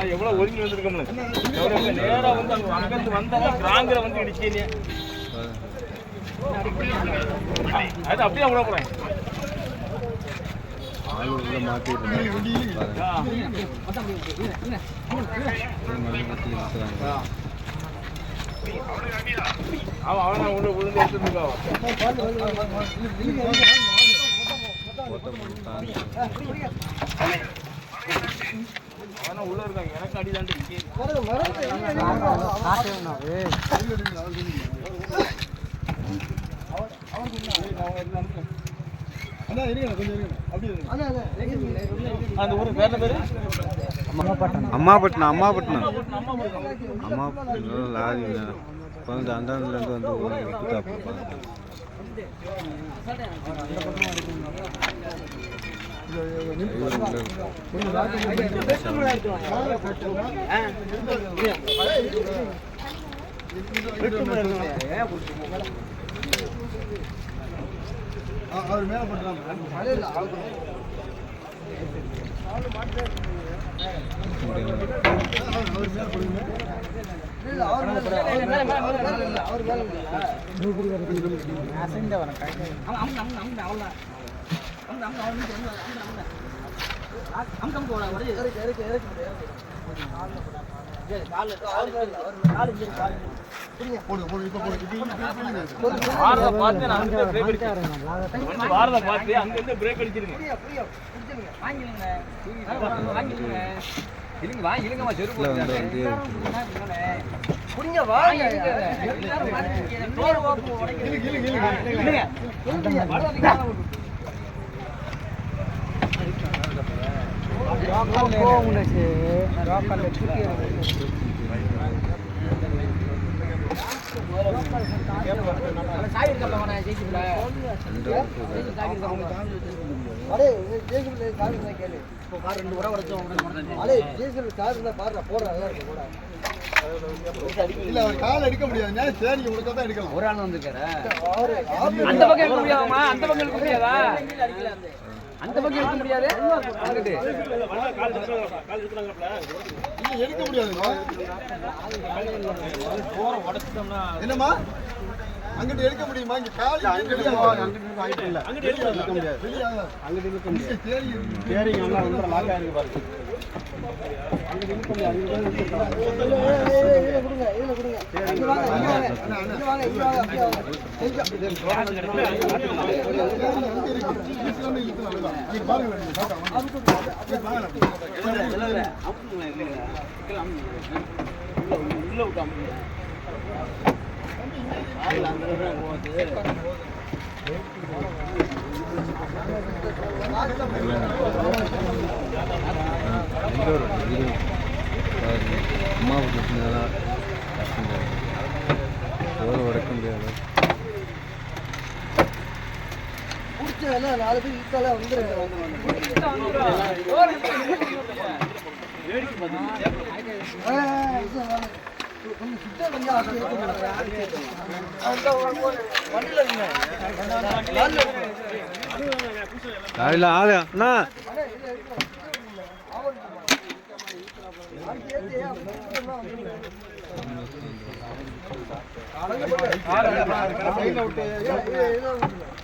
எவ்வளவு ஒதுங்கி வந்திருக்கோம்ல நேரா வந்து அங்கிருந்து வந்தவங்க கிராங்கிற வந்து இடிச்சீங்க அது அப்படியே அவ்வளோ போறேன் அவன் உள்ள விழுந்து எடுத்துருக்கான் அவனா உள்ள இருக்காங்க எனக்கு அடிதாண்டு அந்த ஊரு பேர்ல பேரு அம்மாபட்டினம் அம்மாபட்டினம் லாரி வந்து அந்தாண்டிலேருந்து வந்து அவர் மேல போட்டுறாங்க கால் எடுக்க முடியாது சரி உனக்கு எடுக்கலாம் ஒரு ஆள் வந்துருக்காரு அந்த பக்கம் எடுக்க முடியாதா அந்த பக்கம் எடுக்க முடியாதா அந்த பக்கம் எடுக்க முடியாது எடுக்க முடியாது என்னம்மா அங்கிட்டு எடுக்க முடியுமா இங்க கால் அங்கிட்டு இல்ல அங்கிட்டு எடுக்க முடியாது அங்கிட்டு எடுக்க முடியாது சரி நல்லா வந்து லாக் ஆயிருக்கு பாருங்க அங்கிட்டு எடுக்க முடியாது இதுல கொடுங்க சரி வாங்க இங்க வாங்க இங்க வாங்க அப்படியே உள்ள விட்டாம அம்மா எவ்வளோ உடைக்க முடியாது நாலு பேர் ஈக்கால வந்துடுறேன் ஆளு அண்ணா விட்டு